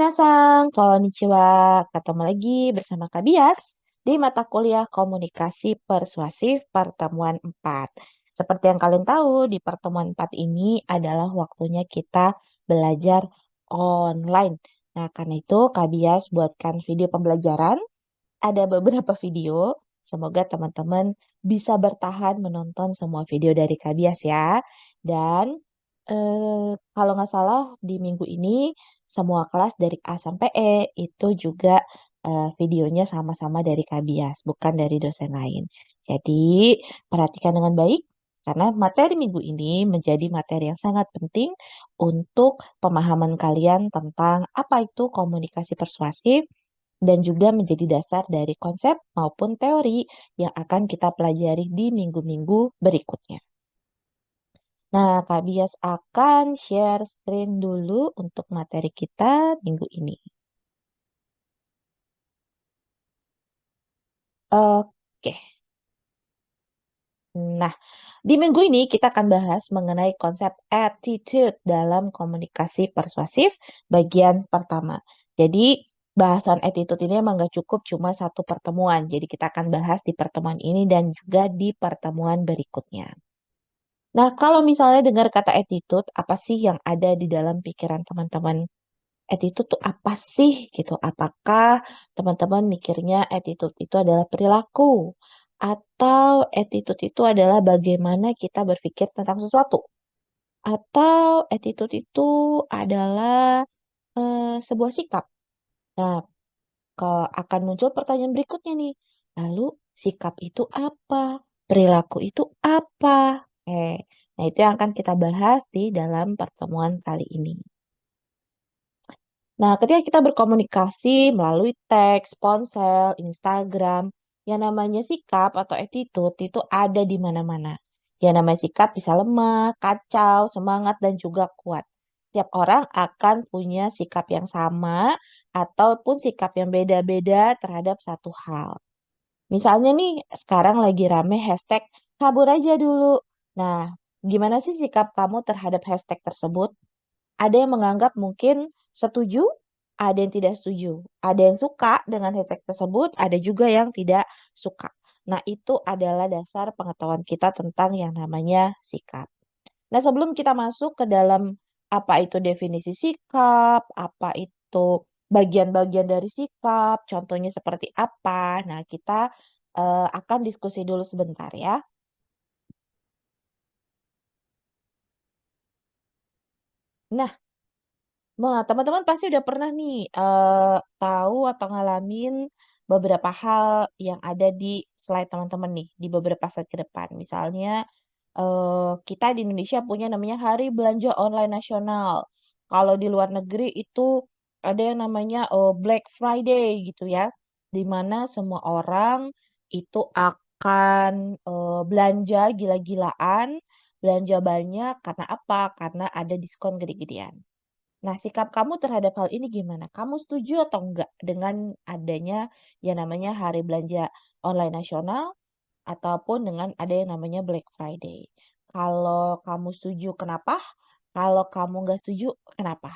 Minasan, konnichiwa. Ketemu lagi bersama Kak Bias di mata kuliah Komunikasi Persuasif pertemuan 4. Seperti yang kalian tahu, di pertemuan 4 ini adalah waktunya kita belajar online. Nah, karena itu Kak Bias buatkan video pembelajaran. Ada beberapa video. Semoga teman-teman bisa bertahan menonton semua video dari Kak Bias ya. Dan kalau nggak salah di minggu ini semua kelas dari A sampai E itu juga videonya sama-sama dari Kak Bias, bukan dari dosen lain. Jadi perhatikan dengan baik karena materi minggu ini menjadi materi yang sangat penting untuk pemahaman kalian tentang apa itu komunikasi persuasif dan juga menjadi dasar dari konsep maupun teori yang akan kita pelajari di minggu-minggu berikutnya. Nah, Kak Bias akan share screen dulu untuk materi kita minggu ini. Oke. Nah, di minggu ini kita akan bahas mengenai konsep attitude dalam komunikasi persuasif bagian pertama. Jadi, bahasan attitude ini emang gak cukup cuma satu pertemuan. Jadi, kita akan bahas di pertemuan ini dan juga di pertemuan berikutnya. Nah, kalau misalnya dengar kata attitude, apa sih yang ada di dalam pikiran teman-teman? Attitude tuh apa sih gitu? Apakah teman-teman mikirnya attitude itu adalah perilaku? Atau attitude itu adalah bagaimana kita berpikir tentang sesuatu? Atau attitude itu adalah sebuah sikap? Nah, akan muncul pertanyaan berikutnya nih. Lalu sikap itu apa? Perilaku itu apa? Nah itu yang akan kita bahas di dalam pertemuan kali ini. Nah, ketika kita berkomunikasi melalui teks, ponsel, Instagram, yang namanya sikap atau attitude itu ada di mana-mana. Yang namanya sikap bisa lemah, kacau, semangat, dan juga kuat. Tiap orang akan punya sikap yang sama ataupun sikap yang beda-beda terhadap satu hal. Misalnya nih, sekarang lagi rame hashtag kabur aja dulu. Nah, gimana sih sikap kamu terhadap hashtag tersebut? Ada yang menganggap mungkin setuju, ada yang tidak setuju. Ada yang suka dengan hashtag tersebut, ada juga yang tidak suka. Nah, itu adalah dasar pengetahuan kita tentang yang namanya sikap. Nah, sebelum kita masuk ke dalam apa itu definisi sikap, apa itu bagian-bagian dari sikap, contohnya seperti apa. Nah, kita akan diskusi dulu sebentar ya. Nah, teman-teman pasti udah pernah nih tahu atau ngalamin beberapa hal yang ada di slide teman-teman nih, di beberapa slide ke depan. Misalnya kita di Indonesia punya namanya Hari Belanja Online Nasional. Kalau di luar negeri itu ada yang namanya Black Friday gitu ya, di mana semua orang itu akan belanja gila-gilaan, belanja banyak karena apa? Karena ada diskon gede-gedean. Nah, sikap kamu terhadap hal ini gimana? Kamu setuju atau enggak dengan adanya yang namanya Hari Belanja Online Nasional ataupun dengan ada yang namanya Black Friday? Kalau kamu setuju, kenapa? Kalau kamu nggak setuju, kenapa?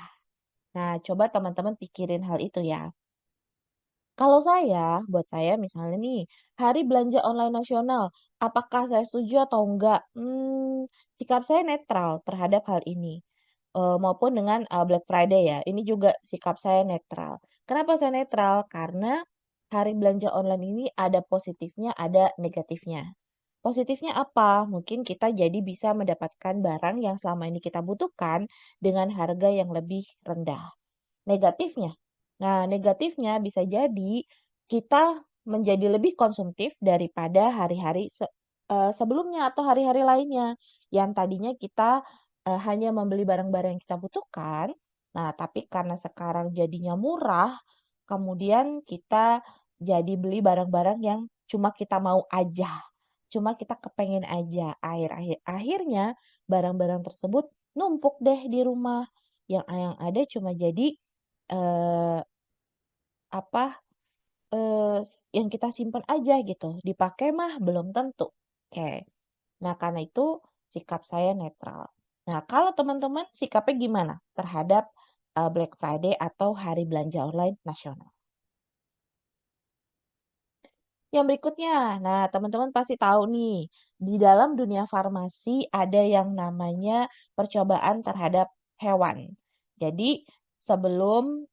Nah, coba teman-teman pikirin hal itu ya. Kalau buat saya misalnya nih, Hari Belanja Online Nasional, apakah saya setuju atau enggak? Sikap saya netral terhadap hal ini. Maupun dengan Black Friday ya, ini juga sikap saya netral. Kenapa saya netral? Karena Hari Belanja Online ini ada positifnya, ada negatifnya. Positifnya apa? Mungkin kita jadi bisa mendapatkan barang yang selama ini kita butuhkan dengan harga yang lebih rendah. Negatifnya. Nah, negatifnya bisa jadi kita menjadi lebih konsumtif daripada hari-hari sebelumnya atau hari-hari lainnya yang tadinya kita hanya membeli barang-barang yang kita butuhkan. Nah, tapi karena sekarang jadinya murah, kemudian kita jadi beli barang-barang yang cuma kita mau aja. Cuma kita kepengen aja. Akhirnya barang-barang tersebut numpuk deh di rumah. Yang ada cuma jadi eh, apa yang kita simpan aja gitu. Dipakai mah belum tentu. Oke. Nah, karena itu sikap saya netral. Nah, kalau teman-teman sikapnya gimana terhadap Black Friday atau Hari Belanja Online Nasional. Yang berikutnya, nah teman-teman pasti tahu nih, di dalam dunia farmasi ada yang namanya percobaan terhadap hewan. Jadi sebelum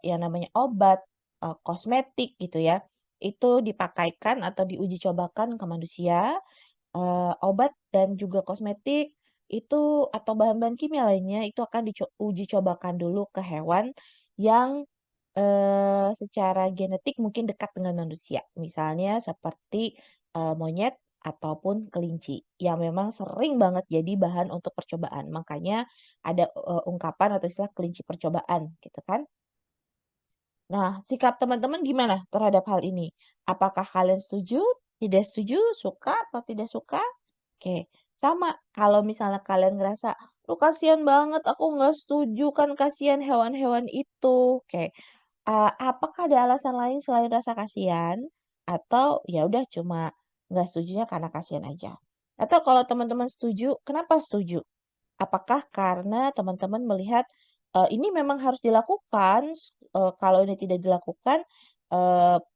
yang namanya obat, kosmetik gitu ya, itu dipakaikan atau diuji cobakan ke manusia, obat dan juga kosmetik itu atau bahan-bahan kimia lainnya itu akan uji cobakan dulu ke hewan yang secara genetik mungkin dekat dengan manusia. Misalnya seperti, monyet ataupun kelinci, yang memang sering banget jadi bahan untuk percobaan. Makanya ada, ungkapan atau istilah kelinci percobaan, gitu kan. Nah, sikap teman-teman gimana terhadap hal ini? Apakah kalian setuju, tidak setuju, suka atau tidak suka? Oke, sama. Kalau misalnya kalian ngerasa, kasihan banget, aku nggak setuju, kan kasihan hewan-hewan itu." Oke, apakah ada alasan lain selain rasa kasihan? Atau ya udah cuma nggak setujunya karena kasihan aja? Atau kalau teman-teman setuju, kenapa setuju? Apakah karena teman-teman melihat, ini memang harus dilakukan, kalau ini tidak dilakukan,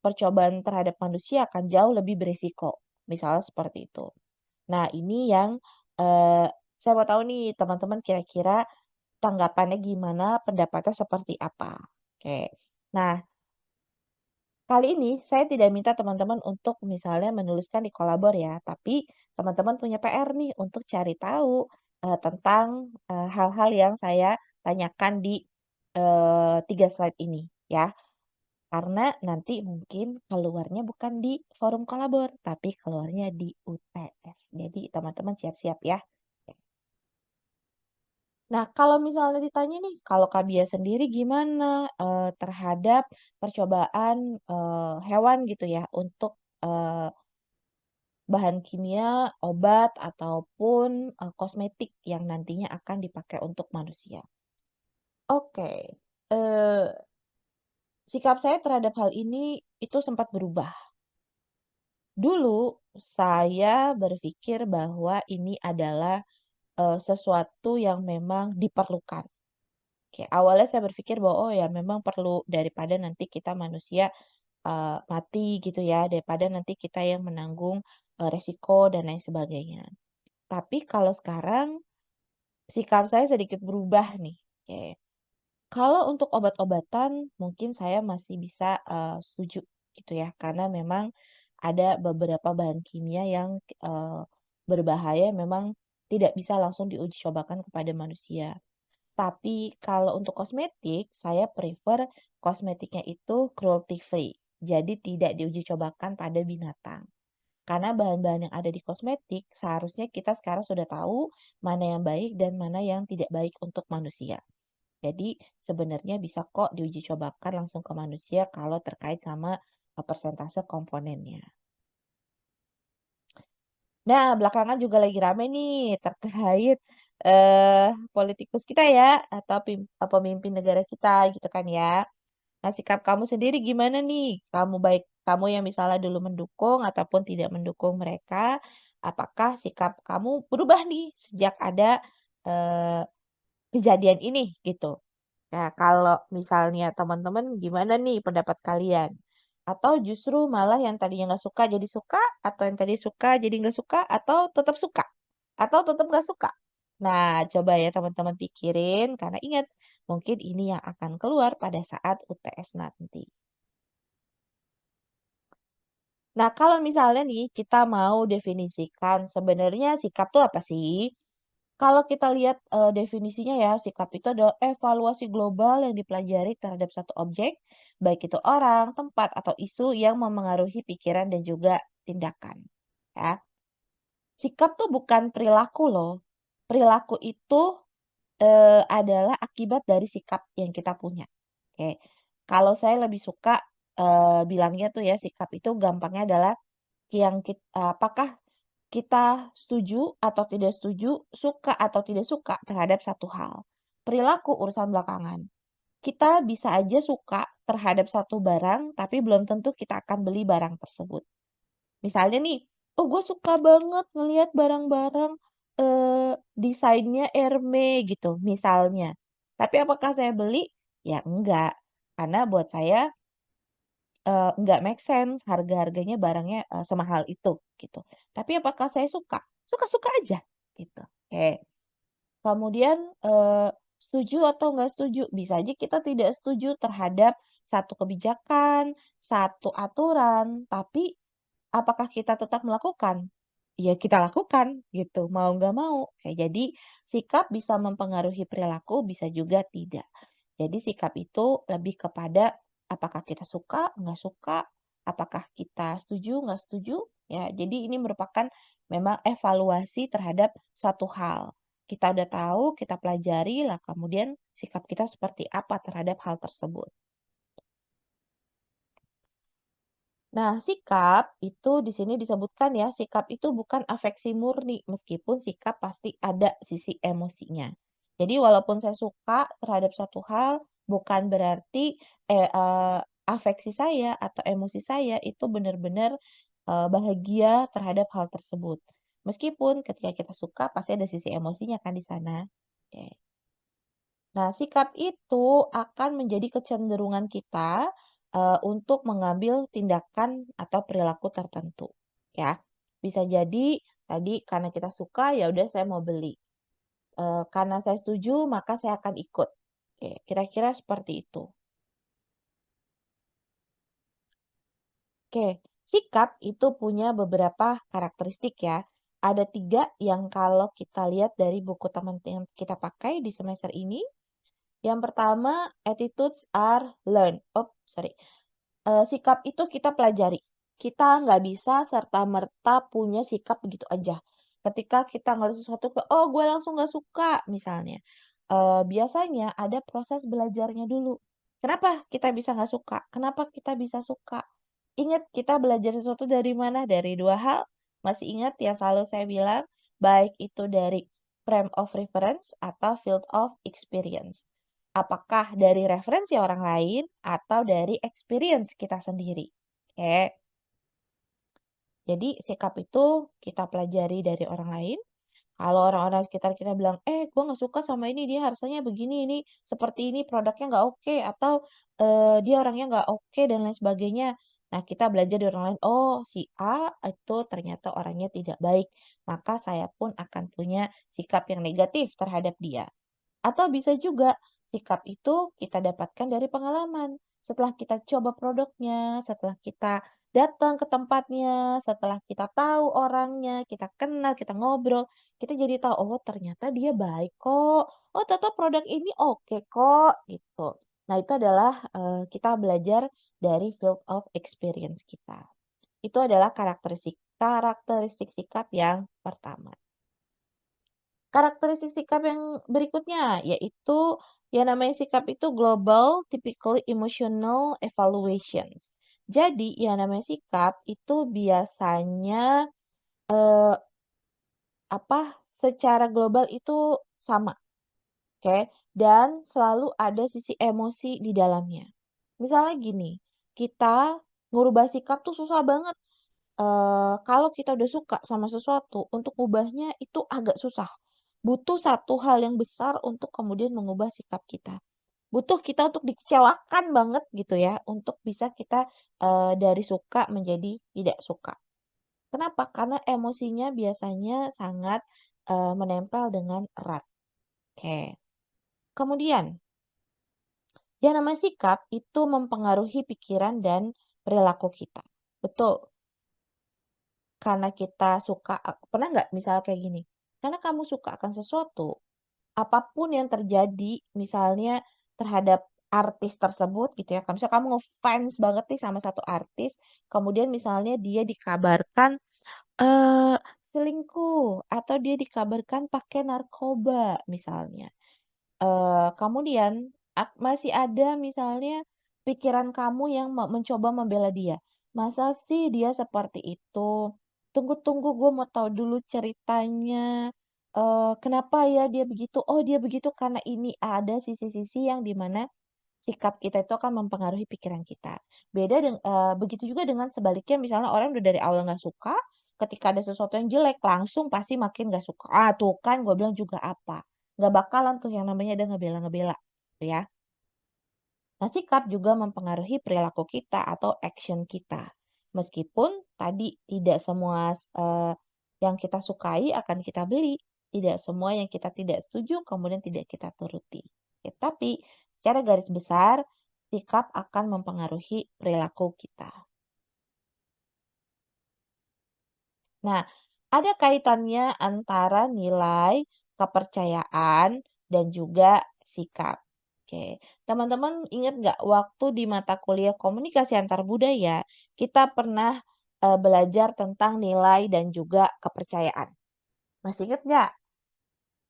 percobaan terhadap manusia akan jauh lebih beresiko, misalnya seperti itu. Nah, ini yang, eee, saya mau tahu nih teman-teman kira-kira tanggapannya gimana, pendapatnya seperti apa? Oke. Nah, kali ini saya tidak minta teman-teman untuk misalnya menuliskan di kolabor ya, tapi teman-teman punya PR nih untuk cari tahu, tentang, hal-hal yang saya tanyakan di, 3 slide ini ya. Karena nanti mungkin keluarnya bukan di forum kolabor, tapi keluarnya di UTS. Jadi teman-teman siap-siap ya. Nah, kalau misalnya ditanya nih, kalau Kabia sendiri gimana, terhadap percobaan, hewan gitu ya untuk, eee, bahan kimia, obat, ataupun, kosmetik yang nantinya akan dipakai untuk manusia? Oke, eee, sikap saya terhadap hal ini itu sempat berubah. Dulu saya berpikir bahwa ini adalah, sesuatu yang memang diperlukan. Oke, awalnya saya berpikir bahwa, oh ya memang perlu daripada nanti kita manusia, mati gitu ya, daripada nanti kita yang menanggung, resiko dan lain sebagainya. Tapi kalau sekarang sikap saya sedikit berubah nih, oke. Kalau untuk obat-obatan mungkin saya masih bisa, setuju gitu ya, karena memang ada beberapa bahan kimia yang, berbahaya memang tidak bisa langsung diuji cobakan kepada manusia. Tapi kalau untuk kosmetik, saya prefer kosmetiknya itu cruelty free. Jadi tidak diuji cobakan pada binatang. Karena bahan-bahan yang ada di kosmetik seharusnya kita sekarang sudah tahu mana yang baik dan mana yang tidak baik untuk manusia. Jadi sebenarnya bisa kok diuji cobakan langsung ke manusia kalau terkait sama persentase komponennya. Nah, belakangan juga lagi rame nih terkait, politikus kita ya, atau pemimpin negara kita gitu kan ya. Nah, sikap kamu sendiri gimana nih? Kamu baik kamu yang misalnya dulu mendukung ataupun tidak mendukung mereka, apakah sikap kamu berubah nih sejak ada, eee, kejadian ini gitu? Nah, kalau misalnya teman-teman gimana nih pendapat kalian? Atau justru malah yang tadinya nggak suka jadi suka, atau yang tadi suka jadi nggak suka, atau tetap suka? Atau tetap nggak suka? Nah, coba ya teman-teman pikirin, karena ingat, mungkin ini yang akan keluar pada saat UTS nanti. Nah, kalau misalnya nih kita mau definisikan sebenarnya sikap tuh apa sih? Kalau kita lihat, definisinya ya, sikap itu adalah evaluasi global yang dipelajari terhadap satu objek, baik itu orang, tempat, atau isu yang memengaruhi pikiran dan juga tindakan, ya. Sikap tuh bukan perilaku loh. Perilaku itu, adalah akibat dari sikap yang kita punya. Oke, kalau saya lebih suka, bilangnya tuh ya, sikap itu gampangnya adalah apakah kita setuju atau tidak setuju, suka atau tidak suka terhadap satu hal. Perilaku urusan belakangan. Kita bisa aja suka terhadap satu barang, tapi belum tentu kita akan beli barang tersebut. Misalnya nih, oh gue suka banget ngelihat barang-barang desainnya Hermes gitu, misalnya. Tapi apakah saya beli? Ya enggak. Karena buat saya nggak make sense harga-harganya barangnya, semahal itu, gitu. Tapi apakah saya suka? Suka-suka aja, gitu. Oke. Kemudian, setuju atau nggak setuju? Bisa aja kita tidak setuju terhadap satu kebijakan, satu aturan, tapi apakah kita tetap melakukan? Ya kita lakukan, gitu, mau nggak mau. Kayak jadi sikap bisa mempengaruhi perilaku, bisa juga tidak. Jadi sikap itu lebih kepada apakah kita suka, nggak suka, apakah kita setuju, nggak setuju. Ya, jadi ini merupakan memang evaluasi terhadap suatu hal. Kita udah tahu, kita pelajari, lah kemudian sikap kita seperti apa terhadap hal tersebut. Nah, sikap itu di sini disebutkan ya, sikap itu bukan afeksi murni, meskipun sikap pasti ada sisi emosinya. Jadi walaupun saya suka terhadap satu hal, bukan berarti afeksi saya atau emosi saya itu benar-benar bahagia terhadap hal tersebut. Meskipun ketika kita suka pasti ada sisi emosinya kan di sana. Oke. Nah, sikap itu akan menjadi kecenderungan kita untuk mengambil tindakan atau perilaku tertentu, ya. Bisa jadi tadi karena kita suka, ya udah saya mau beli. Karena saya setuju, maka saya akan ikut. Oke, kira-kira seperti itu. Oke, sikap itu punya beberapa karakteristik ya. Ada 3 yang kalau kita lihat dari buku teman yang kita pakai di semester ini. Yang pertama, attitudes are learned. Oh, sorry. Sikap itu kita pelajari. Kita nggak bisa serta-merta punya sikap begitu aja. Ketika kita ngeliat sesuatu, oh gue langsung nggak suka misalnya. Biasanya ada proses belajarnya dulu. Kenapa kita bisa nggak suka? Kenapa kita bisa suka? Ingat kita belajar sesuatu dari mana? Dari 2 hal. Masih ingat yang selalu saya bilang? Baik itu dari frame of reference atau field of experience. Apakah dari referensi orang lain atau dari experience kita sendiri. Oke. Jadi sikap itu kita pelajari dari orang lain. Kalau orang-orang sekitar kita bilang, gue nggak suka sama ini, dia harusnya begini, ini seperti ini, produknya nggak oke, atau dia orangnya nggak oke, dan lain sebagainya. Nah, kita belajar dari orang lain, oh si A itu ternyata orangnya tidak baik, maka saya pun akan punya sikap yang negatif terhadap dia. Atau bisa juga sikap itu kita dapatkan dari pengalaman. Setelah kita coba produknya, setelah kita datang ke tempatnya, setelah kita tahu orangnya, kita kenal, kita ngobrol, kita jadi tahu, oh ternyata dia baik kok. Oh ternyata produk ini oke kok, gitu. Nah itu adalah kita belajar dari field of experience kita. Itu adalah karakteristik karakteristik sikap yang pertama. Karakteristik sikap yang berikutnya yaitu yang namanya sikap itu global typically emotional evaluations. Jadi yang namanya sikap itu biasanya eh, secara global itu sama, oke? Dan selalu ada sisi emosi di dalamnya. Misalnya gini, kita ngubah sikap tuh susah banget. Kalau kita udah suka sama sesuatu, untuk ubahnya itu agak susah. Butuh satu hal yang besar untuk kemudian mengubah sikap kita. Butuh kita untuk dikecewakan banget gitu ya, untuk bisa kita dari suka menjadi tidak suka. Kenapa? Karena emosinya biasanya sangat menempel dengan erat. Oke. Kemudian, yang namanya sikap itu mempengaruhi pikiran dan perilaku kita. Betul. Karena kita suka, pernah nggak misalnya kayak gini? Karena kamu suka akan sesuatu, apapun yang terjadi, misalnya terhadap artis tersebut gitu ya. Kalau misalnya kamu ngefans banget nih sama satu artis, kemudian misalnya dia dikabarkan eh selingkuh atau dia dikabarkan pakai narkoba misalnya. Kemudian masih ada misalnya pikiran kamu yang mencoba membela dia. Masa sih dia seperti itu? Tunggu-tunggu gue mau tahu dulu ceritanya. Kenapa ya dia begitu? Oh dia begitu karena ini ada sisi-sisi yang dimana sikap kita itu akan mempengaruhi pikiran kita. Begitu juga dengan sebaliknya misalnya orang udah dari awal nggak suka, ketika ada sesuatu yang jelek langsung pasti makin nggak suka. Ah tuh kan gue bilang juga apa. nggak bakalan tuh yang namanya ada ngebela-ngebela, gitu ya. Nah, sikap juga mempengaruhi perilaku kita atau action kita. Meskipun tadi tidak semua yang kita sukai akan kita beli, tidak semua yang kita tidak setuju kemudian tidak kita turuti. Ya, tapi secara garis besar, sikap akan mempengaruhi perilaku kita. Nah, ada kaitannya antara nilai, kepercayaan, dan juga sikap. Oke, teman-teman ingat nggak waktu di mata kuliah komunikasi antar budaya, kita pernah belajar tentang nilai dan juga kepercayaan. Masih ingat nggak?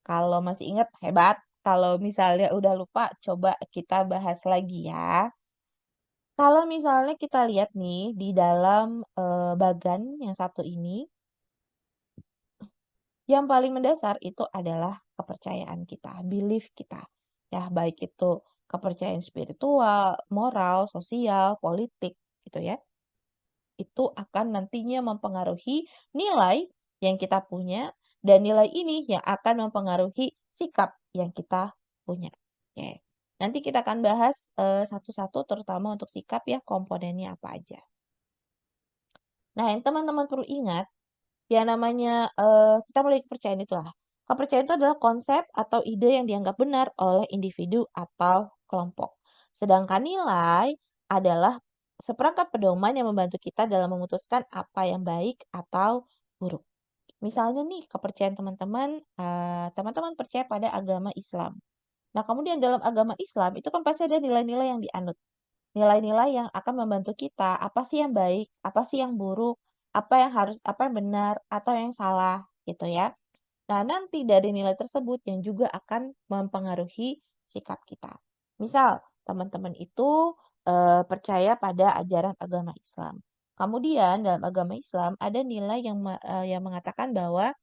Kalau masih ingat, hebat. Kalau misalnya udah lupa, coba kita bahas lagi ya. Kalau misalnya kita lihat nih di dalam bagan yang satu ini, yang paling mendasar itu adalah kepercayaan kita, belief kita. Ya, baik itu kepercayaan spiritual, moral, sosial, politik gitu ya. Itu akan nantinya mempengaruhi nilai yang kita punya dan nilai ini yang akan mempengaruhi sikap yang kita punya. Oke. Nanti kita akan bahas satu-satu terutama untuk sikap ya komponennya apa aja. Nah, yang teman-teman perlu ingat yang namanya, kita mulai kepercayaan itulah. Kepercayaan itu adalah konsep atau ide yang dianggap benar oleh individu atau kelompok. Sedangkan nilai adalah seperangkat pedoman yang membantu kita dalam memutuskan apa yang baik atau buruk. Misalnya nih kepercayaan teman-teman, teman-teman percaya pada agama Islam. Nah, kemudian dalam agama Islam itu kan pasti ada nilai-nilai yang dianut. Nilai-nilai yang akan membantu kita, apa sih yang baik, apa sih yang buruk, apa yang benar, atau yang salah, gitu ya. Nah, nanti dari nilai tersebut yang juga akan mempengaruhi sikap kita. Misal, teman-teman itu percaya pada ajaran agama Islam. Kemudian dalam agama Islam ada nilai yang mengatakan bahwa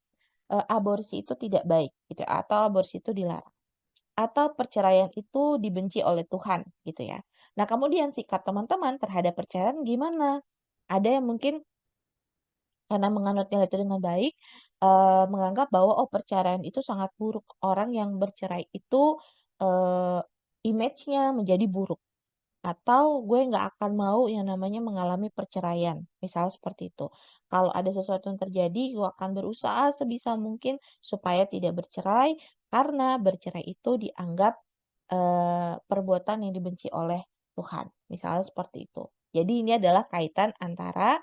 aborsi itu tidak baik, gitu, atau aborsi itu dilarang atau perceraian itu dibenci oleh Tuhan gitu ya. Nah, kemudian sikap teman-teman terhadap perceraian gimana? Ada yang mungkin karena menganut nilai itu dengan baik, menganggap bahwa oh perceraian itu sangat buruk. Orang yang bercerai itu eee, image-nya menjadi buruk. Atau gue nggak akan mau yang namanya mengalami perceraian, misal seperti itu. Kalau ada sesuatu yang terjadi, gue akan berusaha sebisa mungkin supaya tidak bercerai, karena bercerai itu dianggap perbuatan yang dibenci oleh Tuhan, misalnya seperti itu. Jadi ini adalah kaitan antara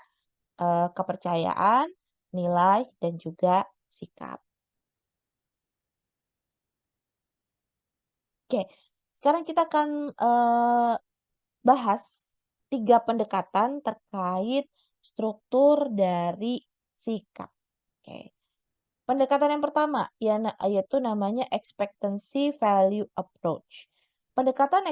kepercayaan, nilai, dan juga sikap. Oke, sekarang kita akan bahas 3 pendekatan terkait struktur dari sikap. Oke. Pendekatan yang pertama, yaitu namanya expectancy value approach. Pendekatan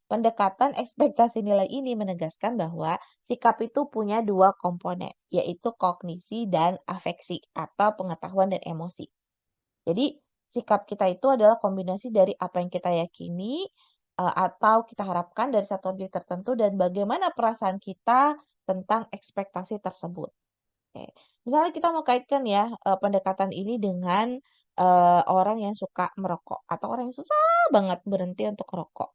pendekatan ekspektasi nilai ini menegaskan bahwa sikap itu punya dua komponen, yaitu kognisi dan afeksi atau pengetahuan dan emosi. Jadi, sikap kita itu adalah kombinasi dari apa yang kita yakini, atau kita harapkan dari satu objek tertentu dan bagaimana perasaan kita tentang ekspektasi tersebut. Oke. Misalnya kita mau kaitkan ya, pendekatan ini dengan, orang yang suka merokok atau orang yang susah banget berhenti untuk rokok.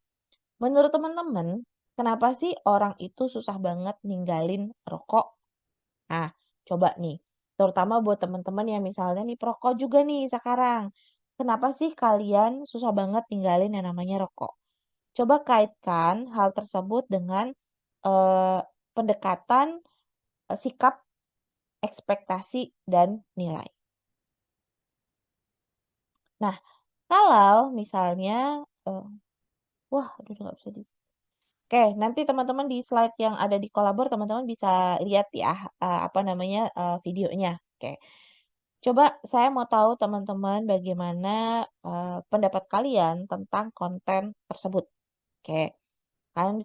Menurut teman-teman, kenapa sih orang itu susah banget ninggalin rokok? Nah, coba nih, terutama buat teman-teman yang misalnya nih perokok juga nih sekarang. Kenapa sih kalian susah banget tinggalin yang namanya rokok? Coba kaitkan hal tersebut dengan eh, pendekatan sikap, ekspektasi, dan nilai. Nah, kalau misalnya, eh, wah, aduh nggak bisa di. Oke, nanti teman-teman di slide yang ada di kolabor teman-teman bisa lihat ya, apa namanya, videonya. Oke. Coba saya mau tahu teman-teman bagaimana pendapat kalian tentang konten tersebut. Oke, kalian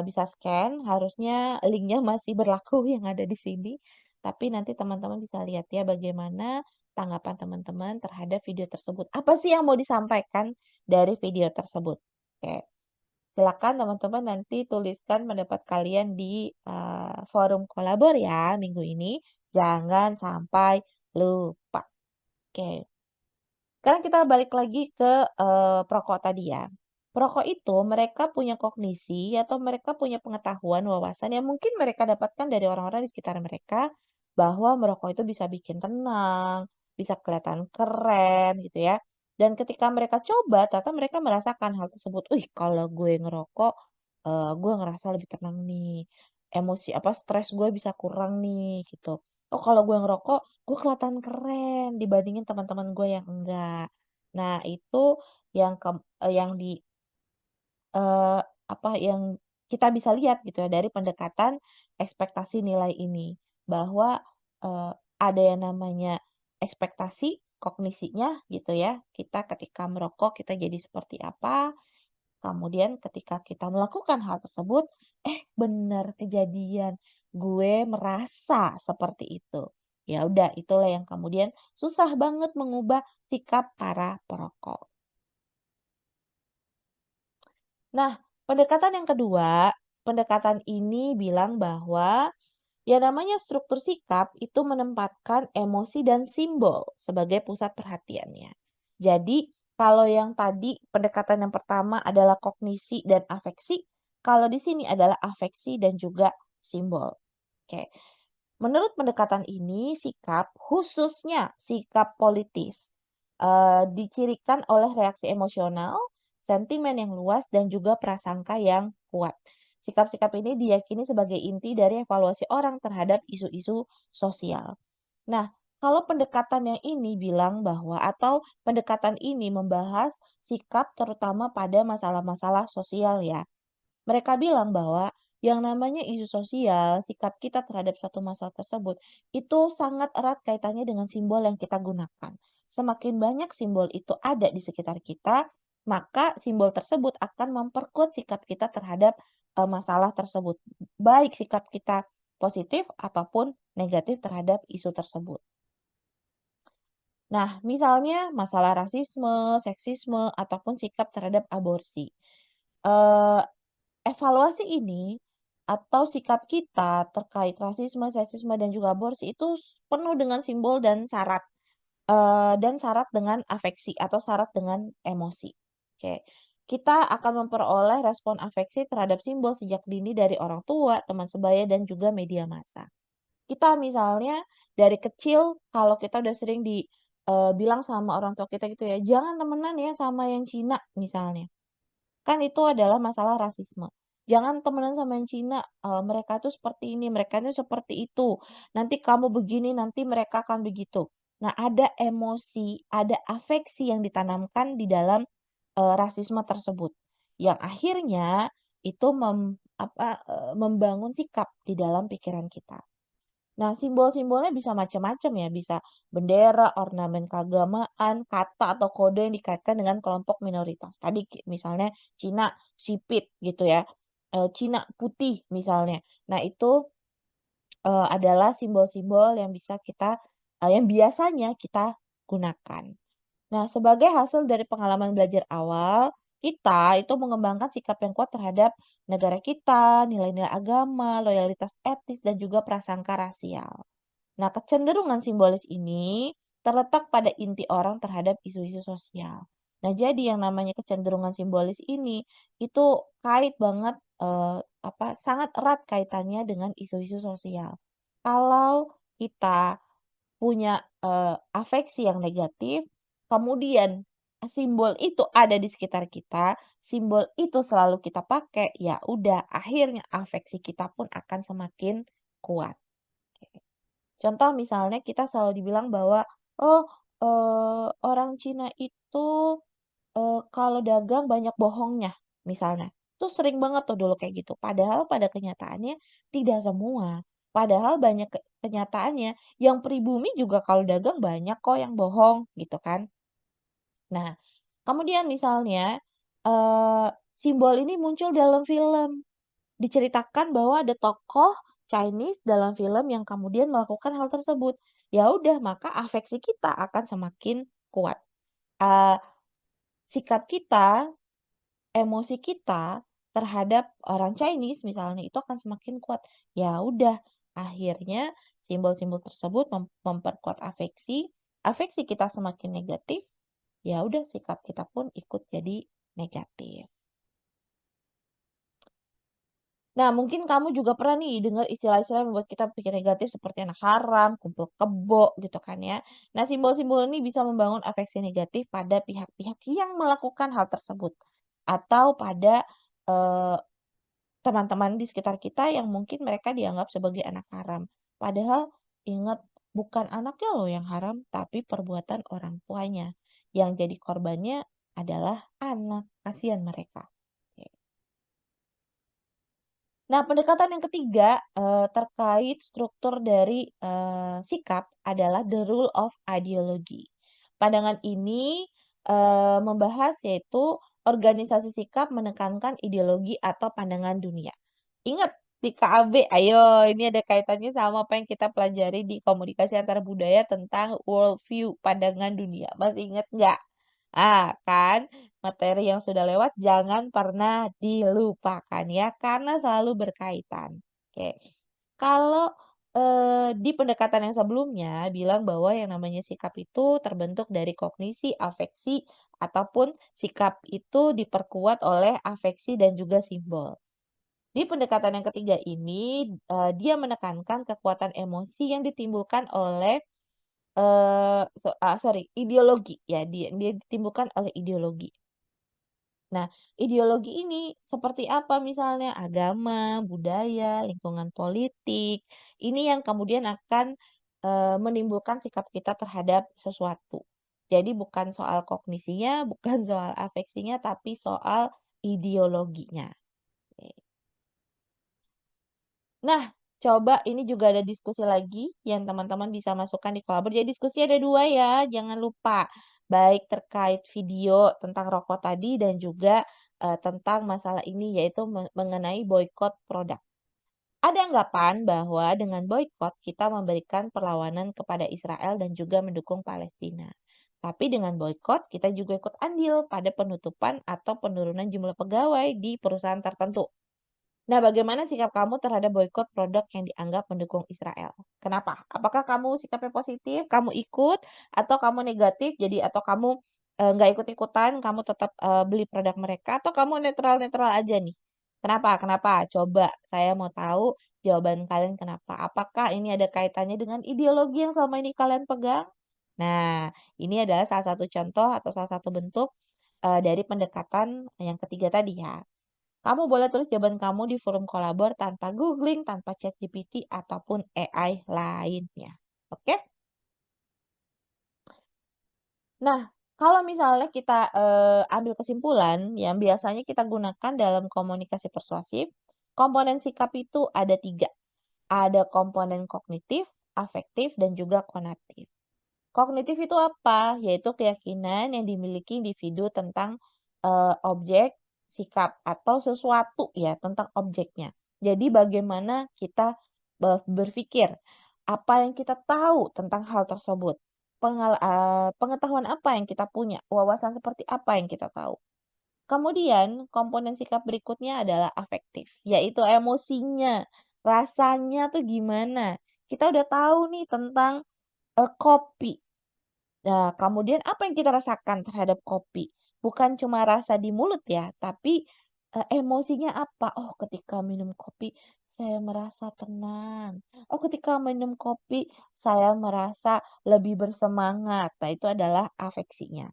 bisa scan, harusnya linknya masih berlaku yang ada di sini. Tapi nanti teman-teman bisa lihat ya bagaimana tanggapan teman-teman terhadap video tersebut. Apa sih yang mau disampaikan dari video tersebut? Oke, silakan teman-teman nanti tuliskan pendapat kalian di forum kolabor ya minggu ini. Jangan sampai lupa. Oke. Sekarang kita balik lagi ke perokok tadi ya. Perokok itu mereka punya kognisi atau mereka punya pengetahuan, wawasan yang mungkin mereka dapatkan dari orang-orang di sekitar mereka bahwa merokok itu bisa bikin tenang, bisa kelihatan keren gitu ya. Dan ketika mereka coba, ternyata mereka merasakan hal tersebut. Kalau gue ngerokok, gue ngerasa lebih tenang nih. Emosi apa stres gue bisa kurang nih gitu. Oh, kalau gue ngerokok, gue kelihatan keren dibandingin teman-teman gue yang enggak. Nah, itu yang eee, yang kita bisa lihat gitu ya dari pendekatan ekspektasi nilai ini. Bahwa, ada yang namanya ekspektasi kognisinya gitu ya, kita ketika merokok kita jadi seperti apa, kemudian ketika kita melakukan hal tersebut, bener kejadian, gue merasa seperti itu. Ya udah itulah yang kemudian susah banget mengubah sikap para perokok. Nah, pendekatan yang kedua, pendekatan ini bilang bahwa yang namanya struktur sikap itu menempatkan emosi dan simbol sebagai pusat perhatiannya. Jadi, kalau yang tadi pendekatan yang pertama adalah kognisi dan afeksi, kalau di sini adalah afeksi dan juga simbol. Oke. Menurut pendekatan ini, sikap, khususnya sikap politis, dicirikan oleh reaksi emosional, sentimen yang luas, dan juga prasangka yang kuat. Sikap-sikap ini diyakini sebagai inti dari evaluasi orang terhadap isu-isu sosial. Nah, kalau pendekatan yang ini bilang bahwa atau pendekatan ini membahas sikap terutama pada masalah-masalah sosial ya. Mereka bilang bahwa yang namanya isu sosial, sikap kita terhadap satu masalah tersebut, itu sangat erat kaitannya dengan simbol yang kita gunakan. Semakin banyak simbol itu ada di sekitar kita, maka simbol tersebut akan memperkuat sikap kita terhadap masalah tersebut. Baik sikap kita positif ataupun negatif terhadap isu tersebut. Nah, misalnya masalah rasisme, seksisme, ataupun sikap terhadap aborsi. Eh, Evaluasi ini atau sikap kita terkait rasisme, seksisme, dan juga aborsi itu penuh dengan simbol dan syarat dengan afeksi atau syarat dengan emosi. Oke. Kita akan memperoleh respon afeksi terhadap simbol sejak dini dari orang tua, teman sebaya, dan juga media massa. Kita misalnya dari kecil kalau kita udah sering bilang sama orang tua kita gitu ya, "Jangan temenan ya sama yang Cina," misalnya. Kan itu adalah masalah rasisme. Jangan temenan sama yang Cina, mereka tuh seperti ini, mereka tuh seperti itu. Nanti kamu begini, nanti mereka akan begitu. Nah, ada emosi, ada afeksi yang ditanamkan di dalam, rasisme tersebut. Yang akhirnya itu membangun sikap di dalam pikiran kita. Nah, simbol-simbolnya bisa macam-macam ya, bisa bendera, ornamen keagamaan, kata atau kode yang dikaitkan dengan kelompok minoritas. Tadi misalnya Cina sipit gitu ya, Cina putih misalnya. Nah, itu adalah simbol-simbol yang yang biasanya kita gunakan. Nah, sebagai hasil dari pengalaman belajar awal, kita itu mengembangkan sikap yang kuat terhadap negara kita, nilai-nilai agama, loyalitas etis, dan juga prasangka rasial. Nah, kecenderungan simbolis ini terletak pada inti orang terhadap isu-isu sosial. Nah, jadi yang namanya kecenderungan simbolis ini itu kait banget sangat erat kaitannya dengan isu-isu sosial. Kalau kita punya afeksi yang negatif, kemudian simbol itu ada di sekitar kita, simbol itu selalu kita pakai, ya udah akhirnya afeksi kita pun akan semakin kuat. Contoh misalnya kita selalu dibilang bahwa, "Oh, orang Cina itu, kalau dagang banyak bohongnya," misalnya. Itu sering banget tuh dulu kayak gitu. Padahal pada kenyataannya tidak semua. Padahal banyak kenyataannya yang pribumi juga kalau dagang banyak kok yang bohong, gitu kan. Nah, kemudian misalnya, eee, simbol ini muncul dalam film. Diceritakan bahwa ada tokoh Chinese dalam film yang kemudian melakukan hal tersebut. Ya udah, maka afeksi kita akan semakin kuat. Eee, Sikap kita, emosi kita terhadap orang Chinese misalnya itu akan semakin kuat. Ya udah, akhirnya simbol-simbol tersebut memperkuat afeksi, afeksi kita semakin negatif, ya udah sikap kita pun ikut jadi negatif. Nah, mungkin kamu juga pernah nih dengar istilah-istilah yang membuat kita pikir negatif seperti anak haram, kumpul kebo gitu kan ya. Nah, simbol-simbol ini bisa membangun afeksi negatif pada pihak-pihak yang melakukan hal tersebut atau pada eh, teman-teman di sekitar kita yang mungkin mereka dianggap sebagai anak haram. Padahal ingat bukan anaknya loh yang haram, tapi perbuatan orang tuanya. Yang jadi korbannya adalah anak. Kasihan mereka. Oke. Nah, pendekatan yang ketiga terkait struktur dari sikap adalah the rule of ideology. Pandangan ini membahas yaitu organisasi sikap menekankan ideologi atau pandangan dunia. Ingat di KAB, ayo ini ada kaitannya sama apa yang kita pelajari di komunikasi antar budaya tentang worldview, pandangan dunia. Masih ingat nggak? Kan materi yang sudah lewat jangan pernah dilupakan ya, karena selalu berkaitan. Oke. Kalau di pendekatan yang sebelumnya bilang bahwa yang namanya sikap itu terbentuk dari kognisi, afeksi, ataupun sikap itu diperkuat oleh afeksi dan juga simbol. Di pendekatan yang ketiga ini, dia menekankan kekuatan emosi yang ditimbulkan oleh ideologi ya, dia ditimbulkan oleh ideologi. Nah, ideologi ini seperti apa misalnya agama, budaya, lingkungan politik, ini yang kemudian akan menimbulkan sikap kita terhadap sesuatu. Jadi bukan soal kognisinya, bukan soal afeksinya, tapi soal ideologinya. Oke. Nah, coba ini juga ada diskusi lagi yang teman-teman bisa masukkan di kolabor. Jadi diskusi ada 2 ya, jangan lupa. Baik terkait video tentang rokok tadi dan juga tentang masalah ini yaitu mengenai boykot produk. Ada anggapan bahwa dengan boykot kita memberikan perlawanan kepada Israel dan juga mendukung Palestina. Tapi dengan boykot kita juga ikut andil pada penutupan atau penurunan jumlah pegawai di perusahaan tertentu. Nah, bagaimana sikap kamu terhadap boykot produk yang dianggap mendukung Israel? Kenapa? Apakah kamu sikapnya positif, kamu ikut, atau kamu negatif, jadi atau kamu nggak ikut-ikutan, kamu tetap beli produk mereka, atau kamu netral-netral aja nih? Kenapa? Kenapa? Coba saya mau tahu jawaban kalian kenapa. Apakah ini ada kaitannya dengan ideologi yang selama ini kalian pegang? Nah, ini adalah salah satu contoh atau salah satu bentuk dari pendekatan yang ketiga tadi ya. Kamu boleh tulis jawaban kamu di forum kolabor tanpa googling, tanpa chat GPT, ataupun AI lainnya. Oke? Nah, kalau misalnya kita ambil kesimpulan yang biasanya kita gunakan dalam komunikasi persuasif, komponen sikap itu ada 3. Ada komponen kognitif, afektif, dan juga konatif. Kognitif itu apa? Yaitu keyakinan yang dimiliki individu tentang objek, sikap, atau sesuatu ya tentang objeknya. Jadi bagaimana kita berpikir, apa yang kita tahu tentang hal tersebut, pengetahuan apa yang kita punya, wawasan seperti apa yang kita tahu. Kemudian komponen sikap berikutnya adalah afektif, yaitu emosinya, rasanya tuh gimana. Kita udah tahu nih tentang kopi. Nah, kemudian apa yang kita rasakan terhadap kopi? Bukan cuma rasa di mulut ya, tapi emosinya apa? Oh, ketika minum kopi saya merasa tenang. Oh, ketika minum kopi saya merasa lebih bersemangat. Nah, itu adalah afeksinya.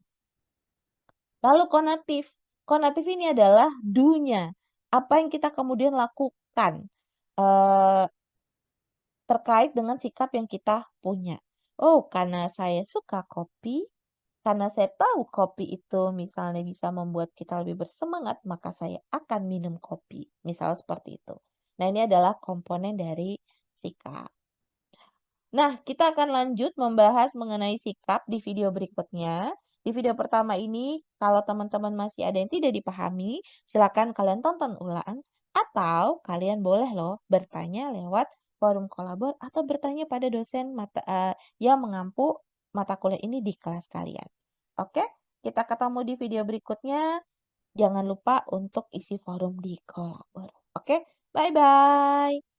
Lalu konatif. Konatif ini adalah do-nya. Apa yang kita kemudian lakukan eh, terkait dengan sikap yang kita punya. Oh, karena saya suka kopi, karena saya tahu kopi itu misalnya bisa membuat kita lebih bersemangat, maka saya akan minum kopi. Misal seperti itu. Nah, ini adalah komponen dari sikap. Nah, kita akan lanjut membahas mengenai sikap di video berikutnya. Di video pertama ini, kalau teman-teman masih ada yang tidak dipahami, silakan kalian tonton ulang. Atau kalian boleh loh bertanya lewat forum kolabor atau bertanya pada dosen yang mengampu mata kuliah ini di kelas kalian. Oke, kita ketemu di video berikutnya. Jangan lupa untuk isi forum di kolabor. Oke, bye-bye.